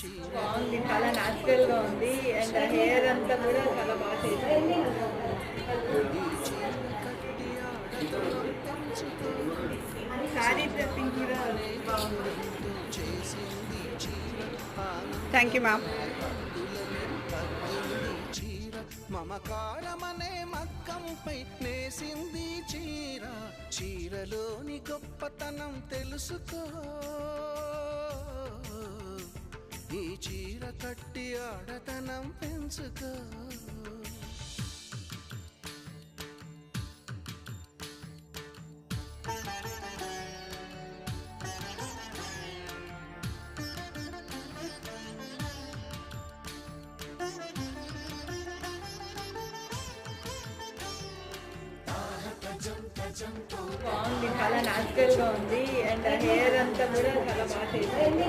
బాగుంది, చాలా న్యాచురల్ గా ఉంది అండ్ హెయిర్ అంతా కూడా చాలా బాగా చేసింది. శారీ డ్రెస్సింగ్ కూడా బాగుంది. Thank you ma'am. మమకారమనే మగ్గంపై నేసింది చీర, చీరలోని గొప్పతనం తెలుసుకో. ఈ చీర కట్టి ఆడతనం పెంచుకో. బాగుంది, చాలా న్యాచురల్ గా ఉంది అండ్ హెయిర్ అంతా కూడా చాలా బాగా చేసింది.